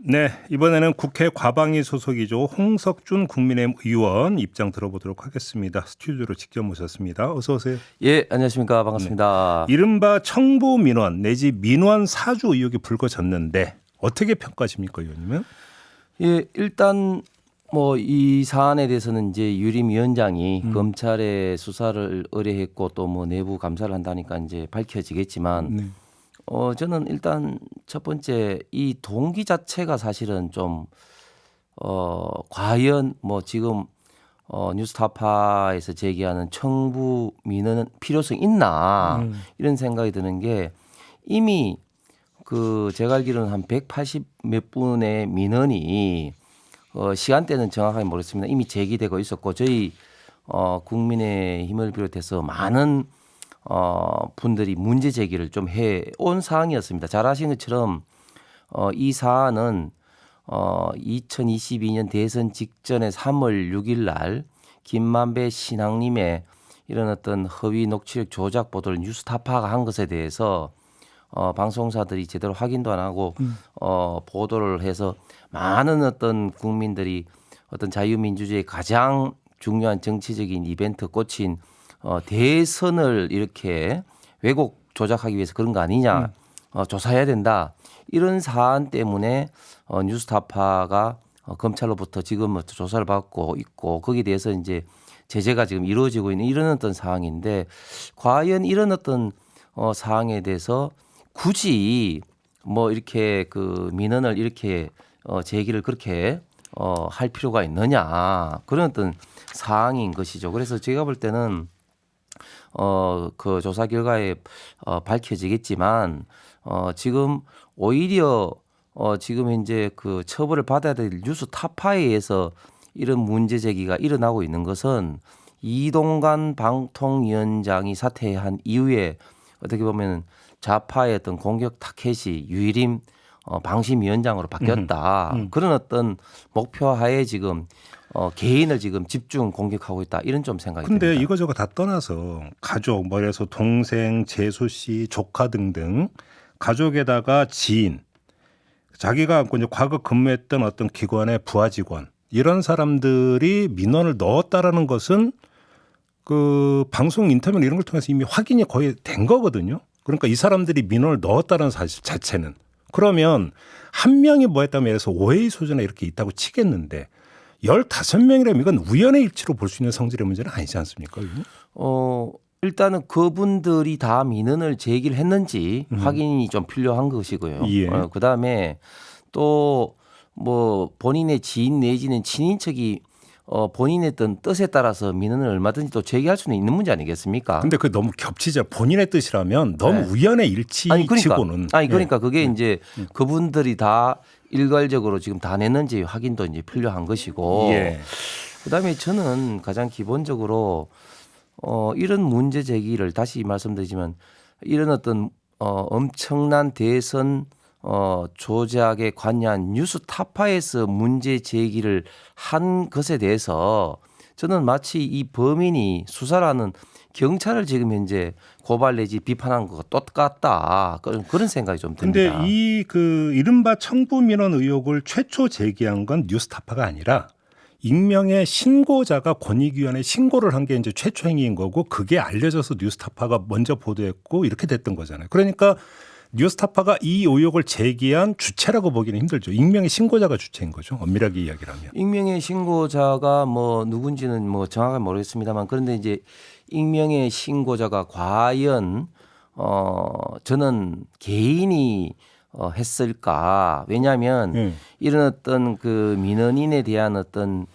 네, 이번에는 국회 과방위 소속이죠. 홍석준 국민의힘 의원 입장 들어보도록 하겠습니다. 스튜디오로 직접 모셨습니다. 어서 오세요. 예, 안녕하십니까. 반갑습니다. 이른바 청부 민원 내지 민원 사주 의혹이 불거졌는데 어떻게 평가하십니까, 의원님은? 예, 일단 뭐 이 사안에 대해서는 이제 유림위원장이 검찰의 수사를 의뢰했고 또 뭐 내부 감사를 한다니까 이제 밝혀지겠지만 네. 저는 일단 첫 번째 이 동기 자체가 사실은 좀 과연 뭐 지금 뉴스타파에서 제기하는 청부 민원은 필요성이 있나 이런 생각이 드는 게 이미 그 제가 알기로는 한 180 몇 분의 민원이 시간대는 정확하게 모르겠습니다. 이미 제기되고 있었고 저희 국민의힘을 비롯해서 많은 분들이 문제 제기를 좀 해온 사항이었습니다. 잘 아시는 것처럼 이 사안은 2022년 대선 직전에 3월 6일 날 김만배 신앙님의 이런 어떤 허위 녹취록 조작 보도를 뉴스타파가 한 것에 대해서 방송사들이 제대로 확인도 안 하고 보도를 해서 많은 어떤 국민들이 어떤 자유민주주의의 가장 중요한 정치적인 이벤트 꽂힌 대선을 이렇게 왜곡 조작하기 위해서 그런 거 아니냐 조사해야 된다 이런 사안 때문에 뉴스타파가 검찰로부터 지금 조사를 받고 있고 거기에 대해서 이제 제재가 지금 이루어지고 있는 이런 어떤 상황인데 과연 이런 어떤 사항에 대해서 굳이 뭐 이렇게 그 민원을 이렇게 제기를 그렇게 할 필요가 있느냐 그런 어떤 사항인 것이죠. 그래서 제가 볼 때는 그 조사 결과에 밝혀지겠지만 지금 오히려 지금 현재 그 처벌을 받아야 될 뉴스타파에 의해서 이런 문제 제기가 일어나고 있는 것은 이동관 방통위원장이 사퇴한 이후에 어떻게 보면 좌파의 어떤 공격 타켓이 유일임 방심위원장으로 바뀌었다. 그런 어떤 목표하에 지금 개인을 지금 집중 공격하고 있다. 이런 좀 생각이 듭니다. 근데 이거저거 다 떠나서 가족, 뭐 그래서 동생, 재수 씨, 조카 등등 가족에다가 지인, 자기가 이제 과거 근무했던 어떤 기관의 부하 직원 이런 사람들이 민원을 넣었다라는 것은 그 방송 인터뷰 이런 걸 통해서 이미 확인이 거의 된 거거든요. 그러니까 이 사람들이 민원을 넣었다는 사실 자체는 그러면 한 명이 뭐 했다면 해서 오해의 소지나 이렇게 있다고 치겠는데 15명이라면 이건 우연의 일치로 볼 수 있는 성질의 문제는 아니지 않습니까? 일단은 그분들이 다 민원을 제기를 했는지 확인이 좀 필요한 것이고요. 예. 그다음에 또 뭐 본인의 지인 내지는 친인척이 본인의 어떤 뜻에 따라서 민원을 얼마든지 또 제기할 수는 있는 문제 아니겠습니까? 근데 그 너무 겹치죠. 본인의 뜻이라면 너무 우연의 일치치고는. 그러니까 그게 이제 그분들이 다 일괄적으로 지금 다 냈는지 확인도 이제 필요한 것이고. 예. 그다음에 저는 가장 기본적으로 이런 문제 제기를 다시 말씀드리지만 이런 어떤 엄청난 대선 조작에 관여한 뉴스타파에서 문제 제기를 한 것에 대해서 저는 마치 이 범인이 수사를 하는 경찰을 지금 현재 고발 내지 비판한 것과 똑같다 그런 생각이 좀 듭니다. 근데 이 그 이른바 청부 민원 의혹을 최초 제기한 건 뉴스타파가 아니라 익명의 신고자가 권익위원회에 신고를 한 게 이제 최초 행위인 거고 그게 알려져서 뉴스타파가 먼저 보도했고 이렇게 됐던 거잖아요. 그러니까 뉴스타파가 이 의혹을 제기한 주체라고 보기는 힘들죠. 익명의 신고자가 주체인 거죠. 엄밀하게 이야기를 하면. 익명의 신고자가 뭐 누군지는 뭐 정확하게 모르겠습니다만 그런데 이제 익명의 신고자가 과연 저는 개인이 했을까? 왜냐하면 이런 어떤 그 민원인에 대한 어떤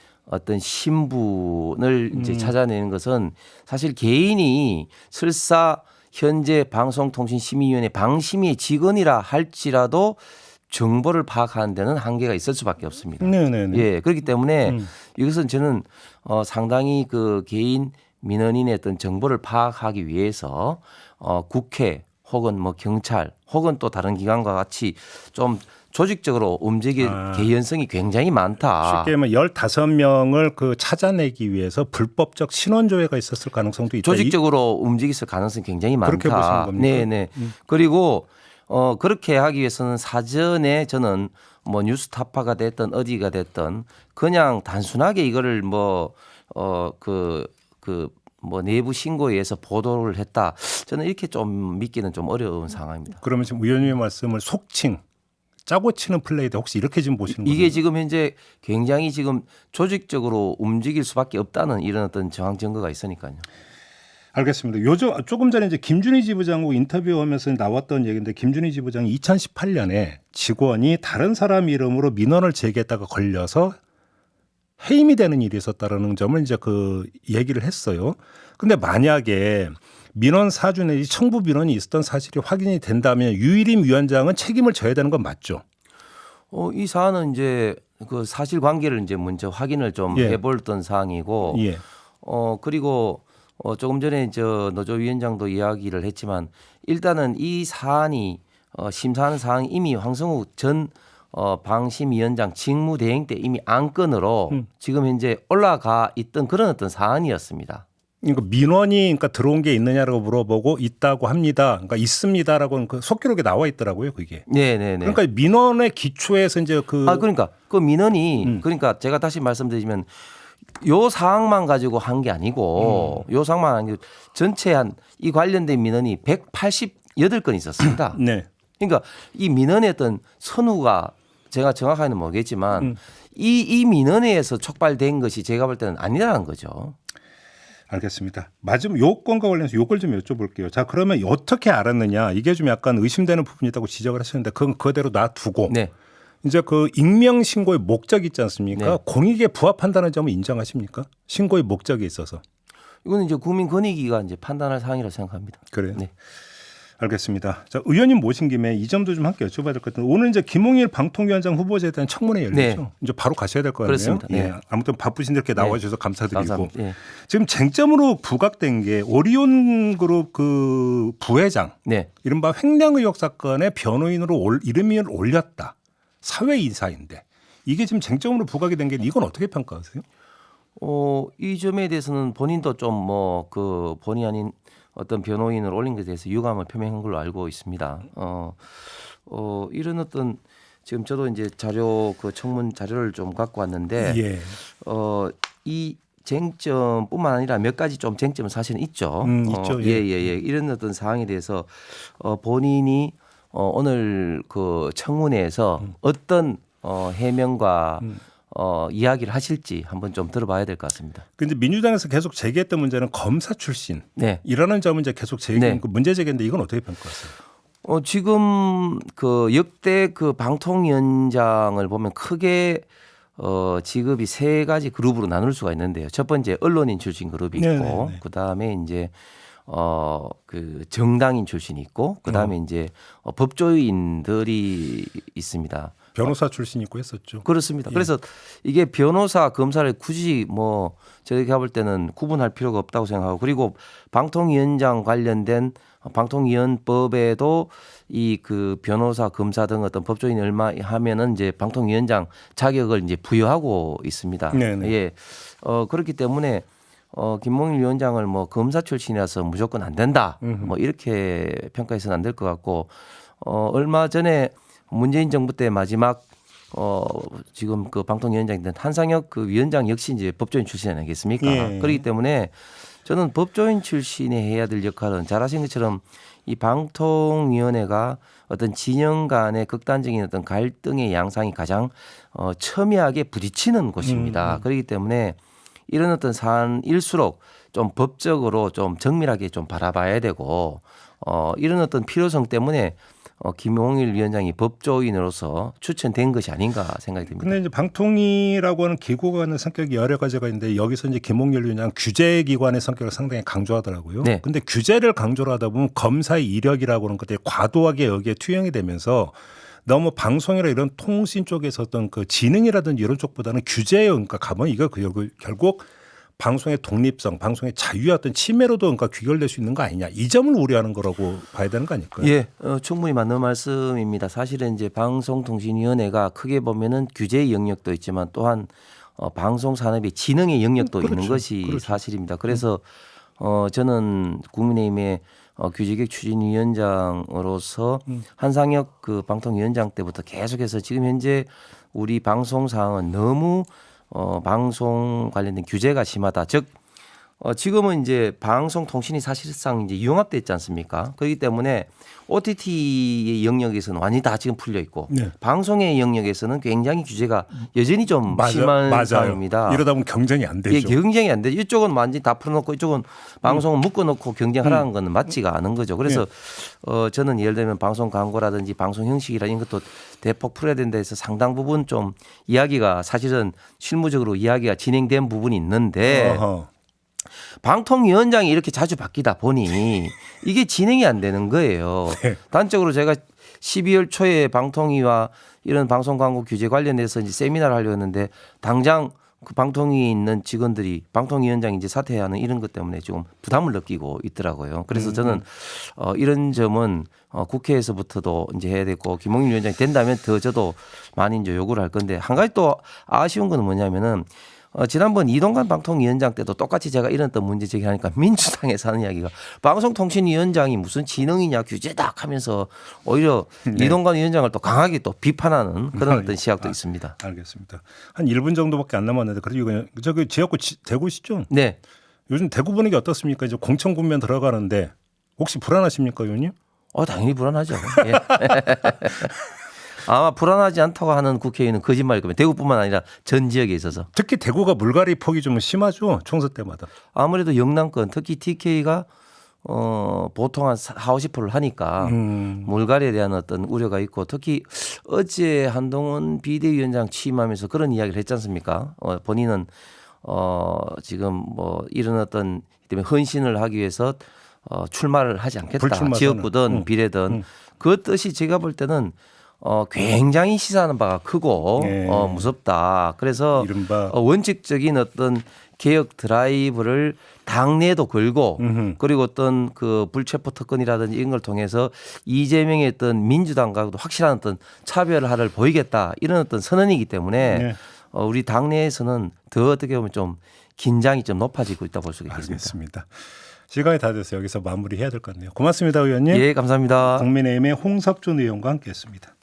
신분을 이제 찾아내는 것은 사실 개인이 설사 현재 방송통신심의위원회 방심위의 직원이라 할지라도 정보를 파악하는 데는 한계가 있을 수밖에 없습니다. 네네네. 예, 그렇기 때문에 이것은 저는 상당히 그 개인 민원인의 어떤 정보를 파악하기 위해서 국회 혹은 뭐 경찰 혹은 또 다른 기관과 같이 좀 조직적으로 움직일 개연성이 굉장히 많다. 쉽게 말하면 15명을 그 찾아내기 위해서 불법적 신원 조회가 있었을 가능성도 있다. 조직적으로 움직일 가능성이 굉장히 많다. 그렇게 보시는 겁니까? 네네. 그리고 그렇게 하기 위해서는 사전에 저는 뭐 뉴스타파가 됐든 어디가 됐든 그냥 단순하게 이거를 뭐 내부 신고에 의해서 보도를 했다. 저는 이렇게 좀 믿기는 좀 어려운 상황입니다. 그러면 지금 의원님의 말씀을 속칭 짜고 치는 플레이다 혹시 이렇게 지금 보시는 거예요? 이게 지금 현재 굉장히 지금 조직적으로 움직일 수밖에 없다는 이런 어떤 정황 증거가 있으니까요. 알겠습니다. 요즘 조금 전에 이제 김준희 지부장하고 인터뷰하면서 나왔던 얘기인데 김준희 지부장이 2018년에 직원이 다른 사람 이름으로 민원을 제기했다가 걸려서 해임이 되는 일이 있었다라는 점을 이제 그 얘기를 했어요. 근데 만약에 민원 사주 내지 청부 민원이 있었던 사실이 확인이 된다면 유일임 위원장은 책임을 져야 되는 건 맞죠? 이 사안은 이제 그 사실관계를 이제 먼저 확인을 좀 예. 해볼던 사항이고, 예. 그리고 조금 전에 노조 위원장도 이야기를 했지만 일단은 이 사안이 심사하는 사항이 이미 황성욱 전 방심위원장 직무대행 때 이미 안건으로 지금 현재 올라가 있던 그런 어떤 사안이었습니다. 그러니까 민원이 그러니까 들어온 게 있느냐라고 물어보고 있다고 합니다. 그러니까 있습니다라고는 그 속기록에 나와 있더라고요, 그게. 네네네. 그러니까 민원의 기초에서 이제 그러니까 그 민원이 그러니까 제가 다시 말씀드리면 요 사항만 가지고 한 게 아니고 요 사항만 아니고 전체 한 이 관련된 민원이 188건 있었습니다. 네. 그러니까 이 민원의 어떤 선후가 제가 정확하게는 모르겠지만 이 민원에 의해서 촉발된 것이 제가 볼 때는 아니라는 거죠. 알겠습니다. 마지막 요건과 관련해서 요걸 좀 여쭤볼게요. 자, 그러면 어떻게 알았느냐? 이게 좀 약간 의심되는 부분이 있다고 지적을 하셨는데 그건 그대로 놔두고 네. 이제 그 익명 신고의 목적이 있지 않습니까? 네. 공익에 부합한다는 점을 인정하십니까? 신고의 목적에 있어서. 이거는 이제 국민권익위가 이제 판단할 사항이라고 생각합니다. 그래요. 네. 알겠습니다. 자, 의원님 모신 김에 이 점도 좀 함께 여쭤봐야 될 것 같은데 오늘 이제 김홍일 방통위원장 후보자에 대한 청문회 열리죠. 네. 이제 바로 가셔야 될 것 같네요. 그렇습니다. 네. 예. 아무튼 바쁘신데 이렇게 나와주셔서 감사드리고 감사합니다. 네. 지금 쟁점으로 부각된 게 오리온 그룹 그 부회장 네. 이른바 횡령 의혹 사건의 변호인으로 이름을 올렸다. 사회이사인데 이게 지금 쟁점으로 부각이 된 게 이건 어떻게 평가하세요? 이 점에 대해서는 본인도 좀 뭐 그 본의 아닌 어떤 변호인을 올린 것에 대해서 유감을 표명한 걸로 알고 있습니다. 이런 어떤 지금 저도 이제 그 청문 자료를 좀 갖고 왔는데 예. 이 쟁점뿐만 아니라 몇 가지 좀 쟁점은 사실은 있죠. 있죠. 예. 이런 어떤 사항에 대해서 본인이 오늘 그 청문회에서 어떤 해명과 이야기를 하실지 한번 좀 들어봐야 될 것 같습니다. 근데 민주당에서 계속 제기했던 문제는 검사 출신 네. 이라는 점은 이제 계속 네. 문제 제기인데 이건 어떻게 평가하세요? 지금 그 역대 그 방통위원장을 보면 크게 직업이 세 가지 그룹으로 나눌 수가 있는데요. 첫 번째 언론인 출신 그룹이 있고, 네네네. 그 다음에 이제 그 정당인 출신이 있고, 그 다음에 이제 법조인들이 있습니다. 변호사 출신 있고 했었죠. 그렇습니다. 그래서 이게 변호사, 검사를 굳이 뭐 저희가 볼 때는 구분할 필요가 없다고 생각하고, 그리고 방통위원장 관련된 방통위원법에도 이 그 변호사, 검사 등 어떤 법조인이 얼마 하면은 이제 방통위원장 자격을 이제 부여하고 있습니다. 네네. 예. 그렇기 때문에 김몽일 위원장을 뭐 검사 출신이라서 무조건 안 된다. 뭐 이렇게 평가해서는 안 될 것 같고, 얼마 전에 문재인 정부 때 마지막 지금 그 방통위원장인 한상혁 그 위원장 역시 이제 법조인 출신 아니겠습니까? 예. 그렇기 때문에 저는 법조인 출신이 해야 될 역할은 잘 아신 것처럼 이 방통위원회가 어떤 진영 간의 극단적인 어떤 갈등의 양상이 가장 첨예하게 부딪히는 곳입니다. 그렇기 때문에 이런 어떤 사안일수록 좀 법적으로 좀 정밀하게 좀 바라봐야 되고 이런 어떤 필요성 때문에 김홍일 위원장이 법조인으로서 추천된 것이 아닌가 생각이 듭니다. 근데 이제 방통위라고 하는 기구가 갖는 성격이 여러 가지가 있는데 여기서 이제 김홍일 위원장 규제기관의 성격을 상당히 강조하더라고요. 네. 근데 규제를 강조를 하다 보면 검사의 이력이라고 하는 것들이 과도하게 여기에 투영이 되면서 너무 방송이나 이런 통신 쪽에서 어떤 그 지능이라든지 이런 쪽보다는 규제에 그러니까 가면 이거 결국 방송의 독립성, 방송의 자유의 어떤 침해로도 그러니까 귀결될 수 있는 거 아니냐. 이 점을 우려하는 거라고 봐야 되는 거 아닐까요? 예, 충분히 맞는 말씀입니다. 사실은 이제 방송통신위원회가 크게 보면은 규제의 영역도 있지만 또한 방송 산업의 지능의 영역도 그렇죠. 있는 것이 그렇죠. 사실입니다. 그래서 저는 국민의힘의 규제개혁 추진위원장으로서 한상혁 그 방통위원장 때부터 계속해서 지금 현재 우리 방송사항은 너무 방송 관련된 규제가 심하다. 즉 지금은 이제 방송통신이 사실상 이제 융합돼 있지 않습니까? 그렇기 때문에 OTT의 영역에서는 완전히 다 지금 풀려 있고 네. 방송의 영역에서는 굉장히 규제가 여전히 좀 심한 맞아요. 상황입니다. 이러다 보면 경쟁이 안 되죠. 예, 경쟁이 안 돼. 이쪽은 완전히 다 풀어놓고 이쪽은 방송을 묶어놓고 경쟁하라는 건 맞지가 않은 거죠. 그래서 저는 예를 들면 방송 광고라든지 방송 형식이라 이런 것도 대폭 풀어야 된다 해서 상당 부분 좀 이야기가 사실은 실무적으로 이야기가 진행된 부분이 있는데 어허. 방통위원장이 이렇게 자주 바뀌다 보니 이게 진행이 안 되는 거예요. 네. 단적으로 제가 12월 초에 방통위와 이런 방송 광고 규제 관련해서 이제 세미나를 하려고 했는데 당장 그 방통위에 있는 직원들이 방통위원장이 이제 사퇴해야 하는 이런 것 때문에 좀 부담을 느끼고 있더라고요. 그래서 저는 이런 점은 국회에서부터도 이제 해야 되고 김홍일 위원장이 된다면 더 저도 많이 이제 요구를 할 건데 한 가지 또 아쉬운 건 뭐냐면은 지난번 이동관 방통위원장 때도 똑같이 제가 이런 또 문제 제기하니까 민주당에서 하는 이야기가 방송통신위원장이 무슨 지능이냐 규제다 하면서 오히려 이동관 위원장을 또 강하게 또 비판하는 그런 어떤 시각도 있습니다. 알겠습니다. 한 1분 정도밖에 안 남았는데 그래도 이거 저기 지역구 대구시죠? 네. 요즘 대구 분위기 어떻습니까? 이제 공천 군면 들어가는데 혹시 불안하십니까, 의원님? 당연히 불안하죠. 예. 아마 불안하지 않다고 하는 국회의원은 거짓말일 겁니다. 대구뿐만 아니라 전 지역에 있어서. 특히 대구가 물갈이 폭이 좀 심하죠. 총선 때마다. 아무래도 영남권 특히 TK가 보통 한 40~50%를 하니까 물갈이에 대한 어떤 우려가 있고 특히 어제 한동훈 비대위원장 취임하면서 그런 이야기를 했지 않습니까? 본인은 지금 뭐 이런 어떤 때문에 헌신을 하기 위해서 출마를 하지 않겠다. 불출마선은. 지역구든 비례든 그 뜻이 제가 볼 때는 굉장히 시사하는 바가 크고 예. 무섭다. 그래서 이른바 원칙적인 어떤 개혁 드라이브를 당내에도 걸고 그리고 어떤 그 불체포 특권이라든지 이런 걸 통해서 이재명의 어떤 민주당과도 확실한 어떤 차별화를 보이겠다 이런 어떤 선언이기 때문에 네. 우리 당내에서는 더 어떻게 보면 좀 긴장이 좀 높아지고 있다 볼 수 있겠습니다. 알겠습니다. 시간이 다 돼서 여기서 마무리해야 될 것 같네요. 고맙습니다, 의원님. 예, 감사합니다. 국민의힘의 홍석준 의원과 함께했습니다.